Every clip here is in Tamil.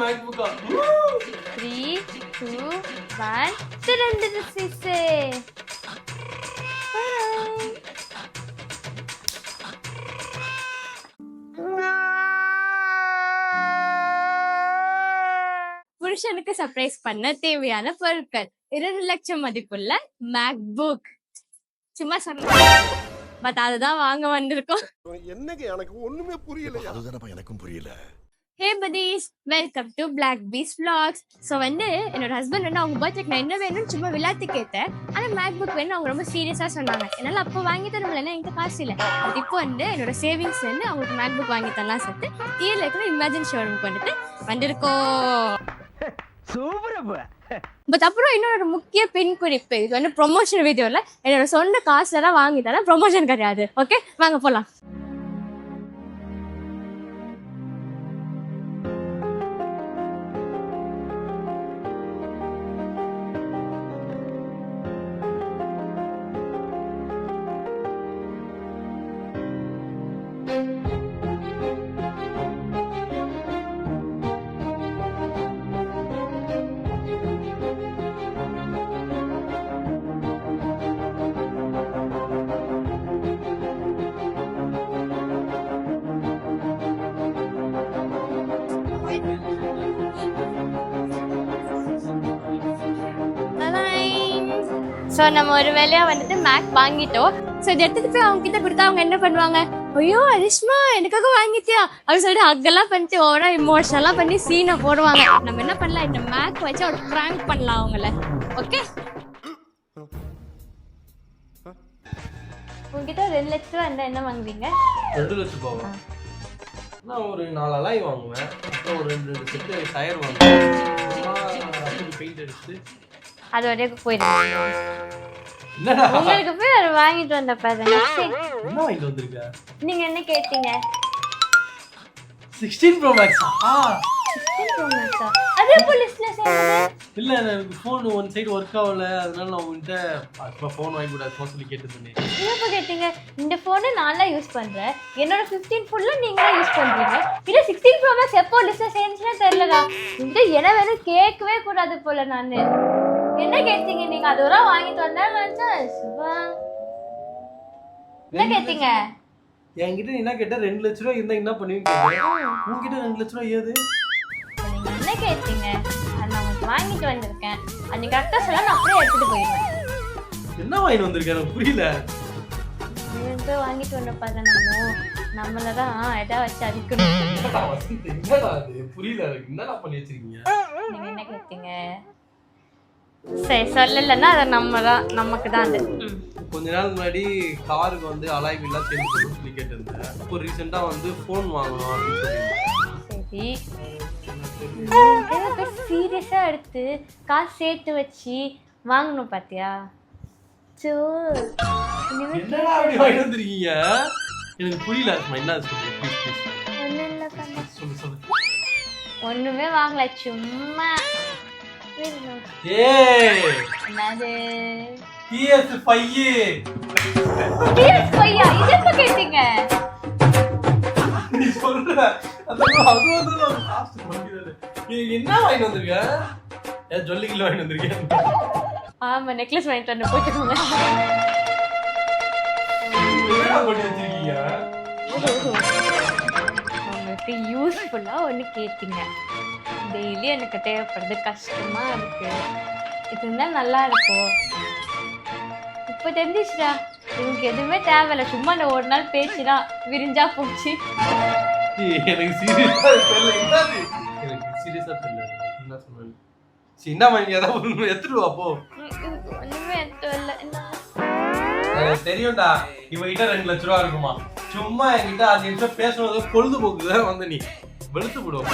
மேக்புக்கா 3 2 1 திறந்துடு சிசே. புருஷனுக்கு சர்ப்ரைஸ் பண்ண தேவையான பொருட்கள் 2 லட்சம் மதிப்புள்ள மேக்புக். சும்மா சொன்னேன், பட் அதுதான் வாங்க வந்திருக்கோம். என்னங்க எனக்கு ஒண்ணுமே புரியல. அதுதானப்பா எனக்கும் புரியல. ஹே buddies, welcome to Black Bees Vlogs. So என்னோட ஹஸ்பண்ட் அவங்க பர்த்டேக்கு நான் என்ன வேணும்னு சும்மா விளையாட்டு கேட்டேன். ஆனால் மேக்புக் வேணும் அவங்க ரொம்ப சீரியஸாக சொன்னாங்க. என்னால் அப்போ வாங்கி தர முடியல, என்கிட்ட காசு இல்லை. பட் இப்போ என்னோட சேவிங்ஸ் அவங்களுக்கு மேக்புக் வாங்கி தரலாம் சொல்லிட்டு கீழே இருக்கிற இமேஜின் ஷோரூமுக்கு வந்திருக்கோம். பட் அப்புறம் இன்னொரு முக்கிய பின் குறிப்பு, இது ப்ரொமோஷன் வீடியோவில் என்னோட சொந்த காசுலாம் வாங்கி தரேன், ப்ரொமோஷன் கிடையாது. ஓகே வாங்க போகலாம். ஸோ நம்ம ஒரு வேலையாக மேக் வாங்கிட்டோம். ஸோ இதை எடுத்துகிட்டு போய் அவங்க கிட்ட கொடுத்தா அவங்க என்ன பண்ணுவாங்க, ஐயோ அரிஷ்மா எனக்காக வாங்கிட்டியா அப்படின்னு சொல்லிட்டு அக்கெல்லாம் பண்ணிட்டு ஓவரா இமோஷனெல்லாம் பண்ணி சீனை போடுவாங்க. நம்ம என்ன பண்ணலாம், இந்த மேக் வச்சு ஒரு ப்ராங்க் பண்ணலாம் அவங்கள. ஓகே, உங்ககிட்ட 2 லட்ச ரூபா இருந்தால் என்ன வாங்குவீங்க? 2 லட்ச ரூபாவா? நான் ஒரு 4 அலாய் வாங்குவேன், அப்புறம் ஒரு 2 செட்டு டயர் வாங்குவேன், பெயிண்ட் அடிச்சு அது வரைக்கும் போயிடுங்க. உங்களுக்கு போய் அதை வாங்கிட்டு வந்த பாருங்க. என்ன வாங்கிட்டு வந்திருக்க? நீங்க என்ன கேட்டீங்க? 16 Pro Max. 16 Pro Max. அதே போலீஸ்ல சேருது. இல்ல எனக்கு ஃபோன் ஒன் சைடு வர்க் ஆகல, அதனால நான் உன்கிட்ட அப்ப ஃபோன் வாங்கி கூடாது சொல்லி கேட்டிருந்தேன். என்ன கேட்டீங்க? இந்த ஃபோனை நான் தான் யூஸ் பண்றேன், என்னோட 15 ஃபுல்லா நீங்க தான் யூஸ் பண்றீங்க. இல்ல 16 Pro Max எப்போ லிஸ்ட்ல சேர்ந்துச்சுன்னு தெரியலடா. இந்த என்ன வேணும் கேட்கவே கூடாது போல. நான் என்ன கேட்டீங்க நீங்க? அது ஒரு வாங்கிட்டு வந்தா நினைச்சா சிவா என்ன கேட்டீங்க? என்கிட்ட என்ன கேட்ட 2 லட்ச ரூபாய் இருந்தா என்ன பண்ணுவீங்க? உன்கிட்ட 2 லட்ச ரூபாய் ஏது? நீங்க என்ன கேட்டீங்க? அது நான் உங்களுக்கு வாங்கிட்டு வந்திருக்கேன். அது நீங்க கரெக்டா சொல்ல நான் அப்படியே எடுத்துட்டு போயிடுவேன். என்ன வாங்கிட்டு வந்திருக்க எனக்கு புரியல. நீங்க வாங்கிட்டு வந்த பாருங்க, நம்மள தான் எதை வச்சு அடிக்கணும். என்னடா அது புரியல எனக்கு. என்னடா பண்ணி வச்சிருக்கீங்க? நீங்க என்ன கேட்டீங்க? சரி சொல்லலன்னா அது நமக்கு தான். அது கொஞ்ச நாள் முன்னாடி காருக்கு அலாய் வீல்லாம் சேஞ்ச் பண்ணணும்னு சொல்லி கேட்டிருந்தேன். இப்போ ரீசெண்டா ஃபோன் வாங்கணும் அப்படின்னு சொல்லியிருந்தேன். சரி, சீரியஸா எடுத்து காசு சேர்த்து வச்சு வாங்கணும் பாத்தியா? என்னடா அப்படி வாங்கிட்டு வந்திருக்கீங்க? எனக்கு புரியல. என்ன சொல்லு. ஒண்ணுமே வாங்கல, சும்மா. என்னது? PS5. PS5 இது எப்ப கேட்டீங்க? நீ சொல்ற அது காஸ்ட் பண்ணிடுது. என்ன வாங்கிட்டு வந்திருக்க? ஜொல்லிக்கில வாங்கிட்டு வந்திருக்க? ஆமா, நெக்லஸ் வாங்கிட்டு வந்து போட்டுக்கோங்க. என்ன பண்ணி வச்சிருக்கீங்க? உங்களுக்கு யூஸ்ஃபுல்லா ஒண்ணு கேட்டீங்க. டெய்லி எனக்கு தேவைப்படுது, கஷ்டமா இருக்கு, இது இருந்தா நல்லா இருக்கும். இப்போ தெரிஞ்சிச்சுடா, இவங்களுக்கு எதுவுமே தேவையில்ல, சும்மா அந்த ஒரு நாள் பேச்சுதான் விரிஞ்சா போச்சு. எனக்கு சீரியஸா தெரியல. எனக்கு சீரியஸா தெரியல என்ன சொன்னாங்க. சின்ன வாங்கி ஏதாவது எடுத்துட்டு வா போ. ஒண்ணுமே எடுத்து வரல. எனக்கு தெரியும்டா, இவகிட்ட 2 லட்ச ரூபா இருக்குமா. சும்மா என்கிட்ட 5 நிமிஷம் பேசுறது பொழுதுபோக்கு தான் நீ வெளுத்து விடுவோம்.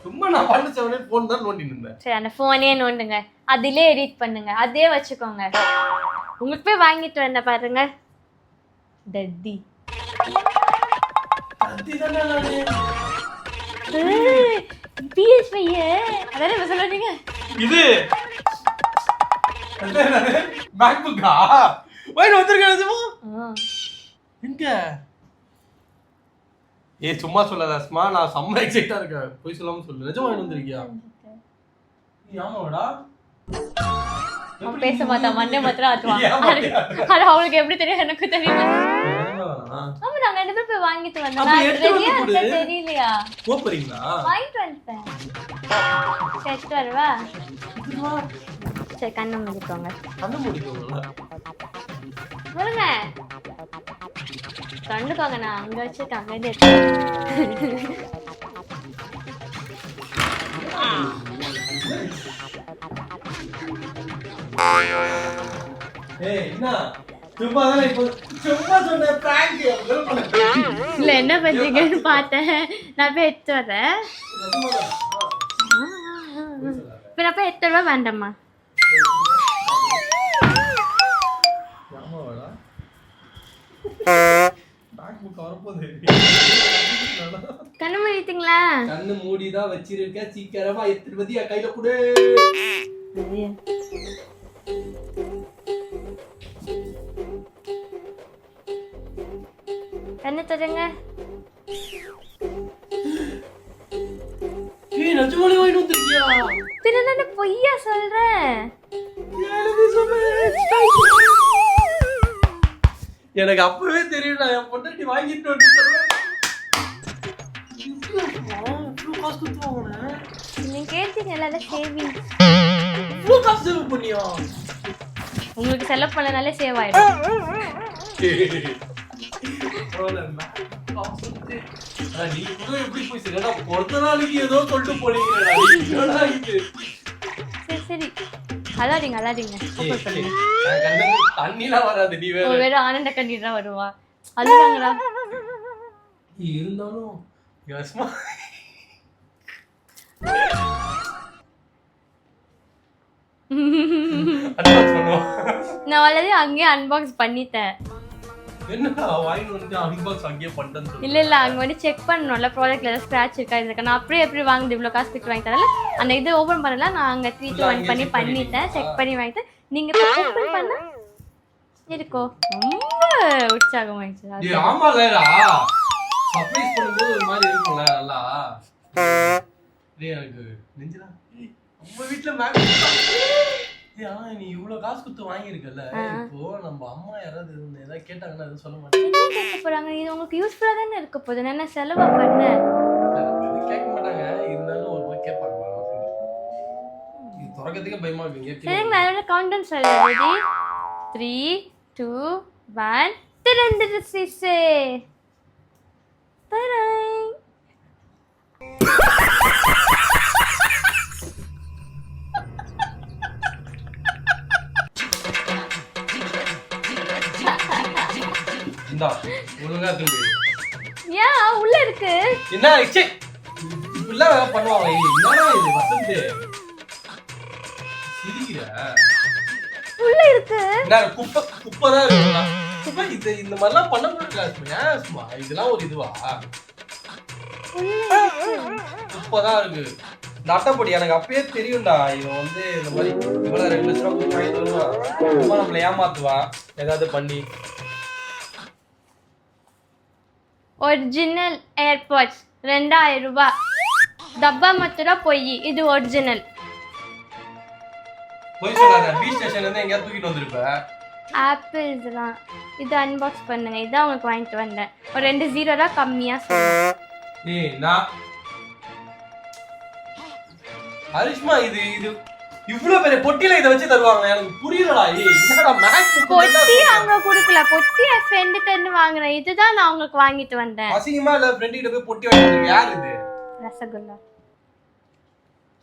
சும்மா நான் பண்ணிச்சவனே போன் தான் நோண்டிட்டு இருந்தேன். சரி, அந்த போனே நோண்டுங்க, அதிலே எடிட் பண்ணுங்க, அதே வச்சுக்கோங்க. உங்களுக்கு போய் வாங்கிட்டு வந்த பாருங்க, டட்டி. PS5 அதானே சொல்றீங்க? இது மேக்புக்கா வாங்கி வந்திருக்கேன். எங்க ஏய் சும்மா சொல்லாத அஸ்மா, நான் செம்ம எக்ஸைட்டா இருக்கேன். போய் சொல்லாம சொல்லு. நிஜமா வாங்கிட்டு வந்திருக்கியா? நீ ஆமாடா. அவன் பேச மாட்டான், மண்டே மாத்திரம் ஆட்டுவான். அது அவளுக்கு எப்படி தெரியும் எனக்கு தெரியும். ஆமா நாங்க 2 பேரும் போய் வாங்கிட்டு வந்தோம். நான் ரெடியா இருக்க தெரியலையா? போறீங்களா? வாங்கிட்டு வந்துட்டேன். செட் வரவா? சரி கண்ணை மூடிக்கோங்க. கண்ணை மூடிக்கோங்க. வருங்க. கண்டுக்கோங்க, நான் அங்க வச்சிருக்கேன். அங்க ஏய் என்ன? சும்மா தான இப்போ சும்மா சொன்ன பிராங்க். இல்ல என்ன பண்றீங்கன்னு பார்த்தேன். நான் போய் எடுத்து வரேன். இப்ப நான் போய் எடுத்து வரவா வேண்டாமா? கண்ணு மூடிட்டீங்களா? கண்ணு மூடிதான் வச்சிருக்க. சீக்கிரமா எடுத்துட்டு வந்து என் கையில கொடு. கண்ணு தருங்க. ஏய் நிஜமாலே வாங்கிட்டு வந்திருக்கியா? பின்ன நான் பொய்யா சொல்றேன்? எனக்கு அப்பவே தெரியும் நான் என் பொண்டாட்டி வாங்கிட்டு வந்துட்டேன். காசு கொடுத்து வாங்கினேன். நீங்க கேட்டீங்கல்ல சேவிங். இவ்வளோ காசு சேவ் பண்ணியா? உங்களுக்கு செலவு பண்ணனாலே சேவ் ஆயிடும். நீ கூட எப்படி போய் சரிடா பொறுத்த நாளைக்கு ஏதோ சொல்லிட்டு போனீங்க. சரி சரி அலாடிங்க அலாடிங்க. தண்ணிலாம் வராது. நீ வேற ஆனந்த கண்ணீர் தான் வருவா. அழுதாங்கடா. இருந்தாலும் யோசமா நான் ஆல்ரெடி அங்கேயே அன்பாக்ஸ் பண்ணிட்டேன். என்னடா வாங்கிட்டு வந்து அன்பாக்ஸ் அங்கேயே பண்ணிட்டேன்னு சொல்லு. இல்ல இல்ல அங்க வந்து செக் பண்ணணும்ல ப்ராடக்ட்ல ஏதாவது ஸ்கிராட்ச் இருக்கா இருக்கா. நான் அப்படியே எப்படி வாங்குது இவ்வளோ காசு கொடுத்து வாங்கி தரல. அந்த இது ஓபன் பண்ணல. நான் அங்க 3 to 1 பண்ணி பண்ணிட்டேன். செக் பண்ணி வாங்கிட்டேன். நீங்க ஓபன் பண்ண இருக்கோ ரொம்ப உற்சாகமாயிடுச்சு. ஏய் ஆமாலடா சர்ப்ரைஸ் பண்ணும்போது ஒரு மாதிரி இருக்கும்ல நல்லா. டேய் எனக்கு நெஞ்சிரா நம்ம வீட்ல மேக் நீ இவ்வளவு காசு கொடுத்து வாங்கியிருக்கல. இப்போ நம்ம அம்மா யாராவது ஏதாவது கேட்டாங்கன்னா எதுவும் சொல்ல மாட்டேன். என்ன கேட்க போறாங்க? இது உங்களுக்கு யூஸ்ஃபுல்லா தானே இருக்க போகுது. நான் என்ன செலவா பண்ணேன்? கேட்க மாட்டாங்க. இருந்தாலும் ஒரு போய் கேட்பாங்க. இது திறக்கிறதுக்கே பயமா இருக்கு. சரி நான் என்ன கவுண்டவுன் சொல்றேன். ரெடி 3 2 1 திறந்துடு சிசே. தரேன். இந்தா ஒழுங்கா திரும்பி. ஏன் உள்ள இருக்கு? என்ன இச்சே இப்படிலாம் பண்ணுவாங்க. என்னடா இது வசந்த் சிரிக்கிற? உள்ள இருக்கு. என்ன குப்பை தான் இருக்குங்களா? இது இந்த மாதிரிலாம் பண்ண முடியல. சும்மா இதெல்லாம் ஒரு இதுவா? குப்பை தான் இருக்கு. இந்த அட்டைப்படி எனக்கு அப்பயே தெரியும்டா. இவன் வந்து இந்த மாதிரி இவ்வளோ 2 லட்ச ரூபா கொடுத்து வாங்கிட்டு வருவான். ரொம்ப நம்மளை ஏமாத்துவா ஏதாவது பண்ணி. ஒரிஜினல் ஏர்பாட்ஸ் 2000 ரூபாய். டப்பா மாத்திரம் பொய். இது ஒரிஜினல். போய் சொல்லாத. பீச் ஸ்டேஷன்ல இருந்து எங்கேயாவது தூக்கிட்டு வந்திருப்ப. ஆப்பிள் இதெல்லாம். இது அன்பாக்ஸ் பண்ணுங்க. இதான் உங்களுக்கு வாங்கிட்டு வந்தேன். ஒரு 2 0 தான் கம்மியா சொன்னேன். ஏய் நான் அரிஷ்மா இது இது இவ்ளோ பெரிய பொட்டில இத வச்சு தருவாங்க. எனக்கு புரியலடா. ஏய் என்னடா மேக்புக் பொட்டி அவங்க கொடுக்கல. பொட்டி என் ஃப்ரெண்ட் கிட்ட வாங்குறேன். இதுதான் நான் உங்களுக்கு வாங்கிட்டு வந்தேன். அசிங்கமா இல்ல ஃப்ரெண்ட் கிட்ட போய் பொட்டி வாங்கிட்டு வந்தீங்க. யார் இது? ரசகுல்லா.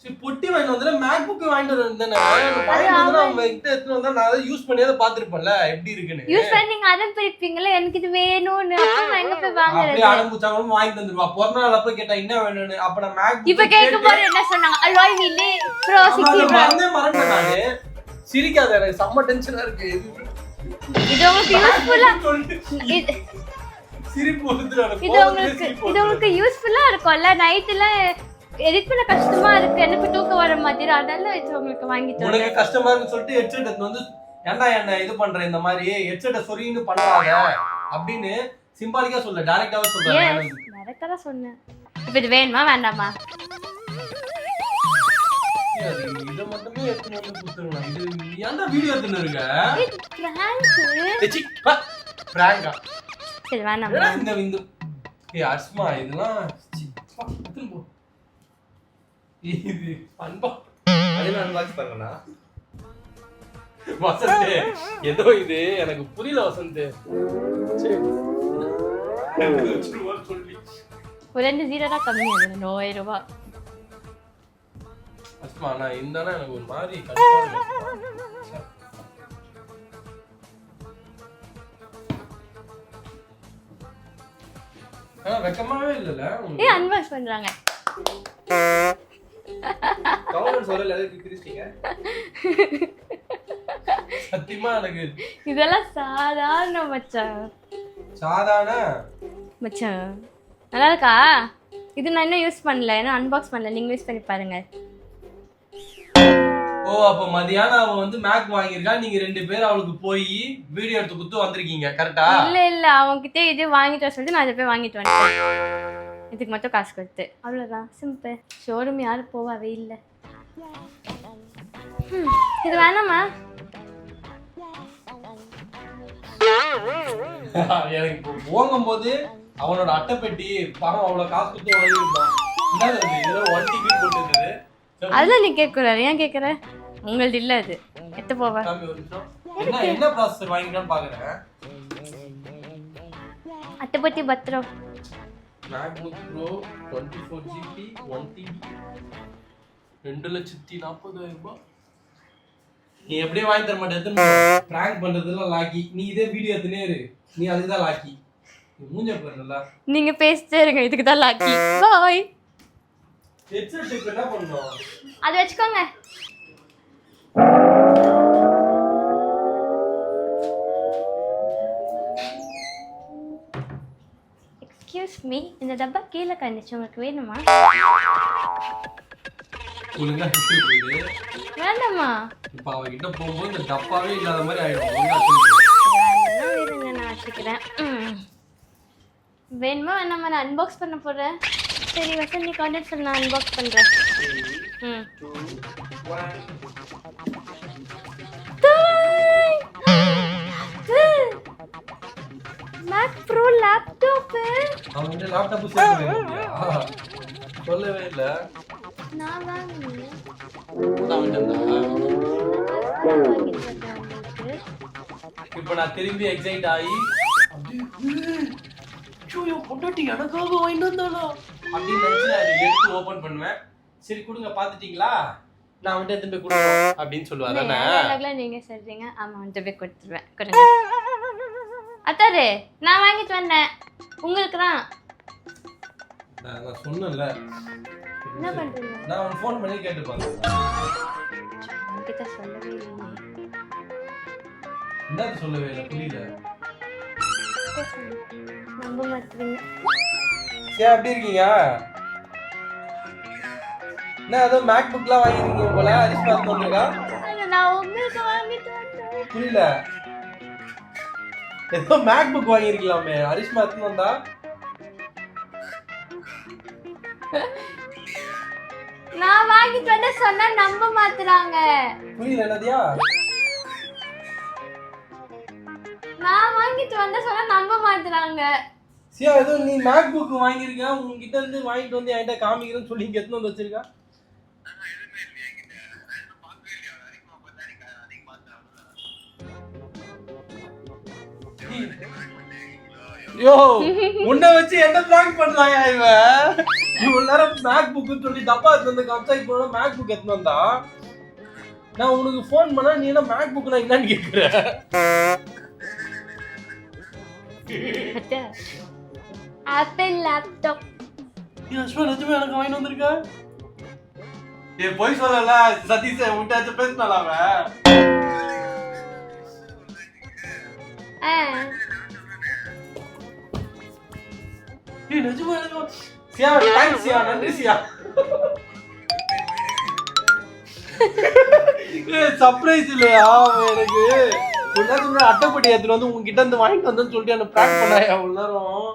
சரி பொட்டி வாங்கிட்டு வந்தல மேக்புக் வாங்கிட்டு வந்தேனே. அவங்க கிட்ட எடுத்து வந்தா நான் அதை யூஸ் பண்ணி அதை பாத்துர்ப்பேன்ல எப்படி இருக்குன்னு. யூஸ் பண்ணி நீங்க அடம் பிரிப்பீங்கல. எனக்கு இது வேணும்னு. அப்ப நான் எங்க போய் வாங்குறது? அப்படியே அடம்புச்சாங்க வாங்கி தந்துருவா. பொறநாள் அப்ப கேட்டா என்ன வேணும்னு. அப்ப நான் மேக்புக் இப்ப கேக்கும்போது என்ன சொன்னாங்க? அலாய் வீல் ப்ரோ 60 மறந்தேன் நானு. சிரிக்காத. எனக்கு செம்ம டென்ஷனா இருக்கு. இது உங்களுக்கு யூஸ்ஃபுல்லா சிரிப்பு வந்துறானே. இது உங்களுக்கு யூஸ்ஃபுல்லா இருக்கும்ல. நைட்ல எடிட் பண்ண கஷ்டமா இருக்கு. எனக்கு தூக்கம் வர மாதிரி. அதனால இது உங்களுக்கு வாங்கிட்டு உனக்கு கஷ்டமா இருக்குன்னு சொல்லிட்டு ஹெட்செட் எடுத்து வந்து ஏன்டா என்ன இது பண்ற இந்த மாதிரி ஹெட்செட்டை சொரின்னு பண்ணாத அப்படின்னு சிம்பாலிக்கா சொல்ல. டைரக்டாவே சொல்றேன். வேற கரெக்டா தான் சொன்னேன். இப்போ இது வேணுமா வேண்டாமா? இத மட்டுமே எடுத்து வந்து குடுத்துறலாம். இது ஏன்டா வீடியோ எடுத்துன்னு இருக்க? பிராங்கா? சரி வேண்டாமா? இந்த ஏய் அஸ்மா இதெல்லாம் போ. இது அன்பா. அதெல்லாம் அன்பாக்ஸ் பண்ணனா? வசந்த் ஏதோ இது எனக்கு புரியல வசந்த். சரி. சொல்லி. ஒரு 2 0 தான் கம்மி அது 9 ரூபாய். அஸ்மா நான் இந்தானா எனக்கு ஒரு மாதிரி கடுப்பா இருக்கு. வெக்கமாவே இல்லல. ஏய் அன்பாக்ஸ் பண்றாங்க. கவர்மெண்ட் சொல்லல எதுக்கு கிறிஸ்டிங்க? சத்தியமா எனக்கு இதெல்லாம் சாதாரண மச்சான். சாதாரண மச்சான் நல்லா இருக்கா? இது நான் இன்னும் யூஸ் பண்ணல, ஏன்னா அன்பாக்ஸ் பண்ணல. நீங்க யூஸ் பண்ணி பாருங்க. ஓ அப்ப மதியானம் அவ வந்து மேக் வாங்கியிருக்கா, நீங்க 2 பேர் அவளுக்கு போய் வீடியோ எடுத்து குத்து வந்திருக்கீங்க கரெக்டா? இல்ல அவங்க கிட்ட இது வாங்கிட்டு வர சொல்லிட்டு நான் அதை போய் வாங்கிட்டு வந்துட்டேன். இதுக்கு மட்டும் காசு கொடுத்து அவ்வளவுதான், சிம்பிள். ஷோரூம் யாரும் போவாவே இல்லை. இது வேணாமா? எனக்கு இப்போ போகும்போது அவனோட அட்டைப்பெட்டி பணம் அவ்வளவு காசு கொடுத்து வாங்கியிருந்தான். இதுல 1 டிக்கெட் போட்டுருந்தது. அதெல்லாம் நீ கேட்கக்கூடாது. ஏன் கேட்குற? உங்களது இல்லை அது. எத்த போவ என்ன ப்ராசஸர் வாங்கிட்டான்னு பாக்குறேன். அட்டைப்பட்டி பத்திரம். MacBook Pro 24GB 1TB 2,40,000 ரூபாய். நீ எப்படியே வாங்கி தர மாட்டேன். பிராங்க் பண்றதுலாம் லாக்கி. நீ இதே வீடியோ எடுத்துனே இரு, நீ அதுக்கு தான் லாக்கி. மூஞ்ச பாருல. நீங்க பேசிட்டே இருங்க, இதுக்கு தான் லாக்கி. பாய். ஹெட்செட் இப்ப என்ன பண்ணனும்? அது வெச்சுக்கோங்க. எக்ஸ்கியூஸ் மீ, இந்த டப்பா கீழே கண்டுச்சு, உங்களுக்கு வேணுமா? ஒழுங்கா ஹெட்செட் போயிடு. வேண்டாமா? இப்ப அவகிட்ட போகும்போது இந்த டப்பாவே இல்லாத மாதிரி ஆயிடும். வேணுங்க, நான் வச்சுக்கிறேன். வேணுமா வேணாமா? நான் அன்பாக்ஸ் பண்ண போறேன். சரி வசந்த், நீ கான்டாக்ட் சொல்லு, நான் அன்பாக்ஸ் பண்றேன். Mac Pro laptop. அவன்கிட்ட லேப்டாப் சொல்லவே இல்ல. நான் வாங்கினேன். இப்ப நான் திரும்பி எக்ஸைட் ஆகி பொண்டாட்டி எனக்காக வாங்கிட்டு வந்தாளா அப்படின்னு நினைச்சு நான் இதை எடுத்து ஓபன் பண்ணுவேன். சரி கொடுங்க, பாத்துட்டீங்களா, நான் வந்துட்டு எடுத்து போய் கொடுப்போம் அப்படின்னு சொல்லுவேன். அதானே நீங்க சொல்றீங்க. ஆமா, வந்துட்டு போய் கொடுத்துருவேன். கொடுங்க அத்தாரு, நான் வாங்கிட்டு வந்தேன் உங்களுக்கு தான். நான் சொன்னேன்ல. என்ன பண்றீங்க? நான் உன் ஃபோன் பண்ணி கேட்டு பாருங்க. உன்கிட்ட சொல்லவே இல்லை. என்ன சொல்லவே இல்லை, புரியல. நம்ப மாட்டீங்க. சரி, எப்படி இருக்கீங்க? என்ன ஏதோ மேக்புக்லாம் வாங்கிருக்கீங்க போல. அரிசி பார்த்து வந்திருக்கா? நான் உங்களுக்கு வாங்கிட்டு வந்தேன். புரியல. ஏதோ மேக்புக் வாங்கிருக்கலாமே, அரிசி பார்த்து வந்தா. நான் வாங்கிட்டு வந்த சொன்னா நம்ப மாத்துறாங்க. புரியல என்னதியா? நான் வாங்கிட்டு வந்த சொன்னா நம்ப மாத்துறாங்க. சியா ஏதோ நீ மேக்புக் வாங்கிருக்க, உங்ககிட்ட இருந்து வாங்கிட்டு வந்து என்கிட்ட காமிக்கிறேன்னு சொல்லி இங்க எடுத்து வந்து வச்சிருக்கா. யோ உன்னை வச்சு என்ன பிளான் பண்றாயா இவன்? இவ்வளவு நேரம் மேக்புக் சொல்லி டப்பா எடுத்து வந்து காமிச்சா, இப்போ மேக்புக் எடுத்து வந்தா. நான் உனக்கு போன் பண்ணா நீ என்ன மேக்புக் நான் என்னன்னு கேக்குற? Apple laptop. நீ அஸ்வா நிஜமே எனக்கு வாங்கி வந்திருக்க? ஏய் போய் சொல்லல, சதீஷ் உன்கிட்ட பேசினால அவன். ஏய் நிஜமே எனக்கு சியா, தேங்க்ஸ் சியா, நன்றி சியா. ஏய் சர்ப்ரைஸ் இல்லையா எனக்கு? ஒரு நேரத்துக்கு அட்டைப்பட்டி எடுத்துட்டு வந்து உங்ககிட்ட இருந்து வாங்கிட்டு வந்தேன்னு சொல்லிட்டு என்ன பிராங்க் பண்ணாயா அவ்வளவு நேரம்?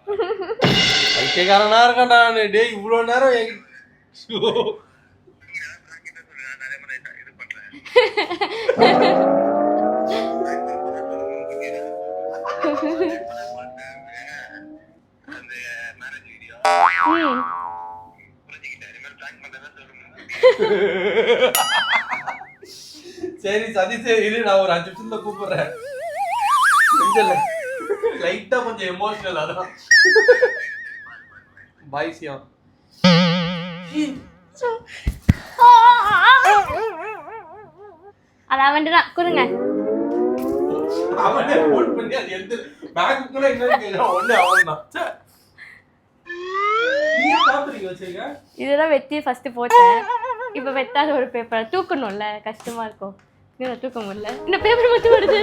பைத்தியக்காரனா இருக்கேன்டா நான். டேய் இவ்வளவு நேரம் ஐயோ. ம். சரி சதீஷ் இரு, நான் ஒரு 5 நிமிஷத்துல கூப்பிடுறேன். லைட்டா கொஞ்சம் எமோஷனல் அதான். பாய் சியா. அது அவன்தான் கொடுங்க. அவனே ஃபோன் பண்ணி அது எந்த மேக்புக்ல என்னன்னு கேக்குறான். ஒண்ணு அவன்தான். ச்சே. நீ பாத்துறீங்க வச்சிருக்க? இதெல்லாம் வெட்டி ஃபர்ஸ்ட் போட்டேன். இப்போ வெட்டாத ஒரு பேப்பர் தூக்கணும்ல, கஷ்டமா இருக்கும். இன்னும் தூக்க முடியல. இந்த பேப்பர் மட்டும் வருது.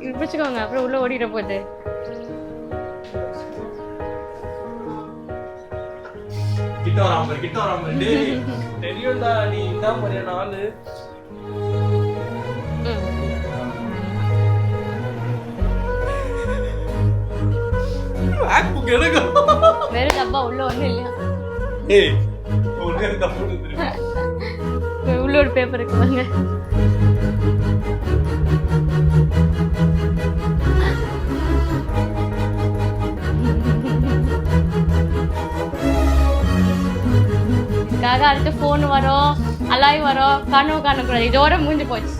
இது பிடிச்சிக்கோங்க, அப்புறம் உள்ள ஓடிட போகுது. கிட்ட வராம டேய் தெரியும்டா நீ இந்த மாதிரியான ஆளு. மேக்புக் எடுங்க. வேற டப்பா உள்ள ஒண்ணும் இல்லையா? ஏய் ஒண்ணே தப்பு வந்துரு. உள்ள ஒரு பேப்பர் இருக்கு வாங்க. அடுத்து ஃபோன் வரும், அலாய் வரும், கனவு காணக்கூடாது. இதோட முடிஞ்சு போச்சு.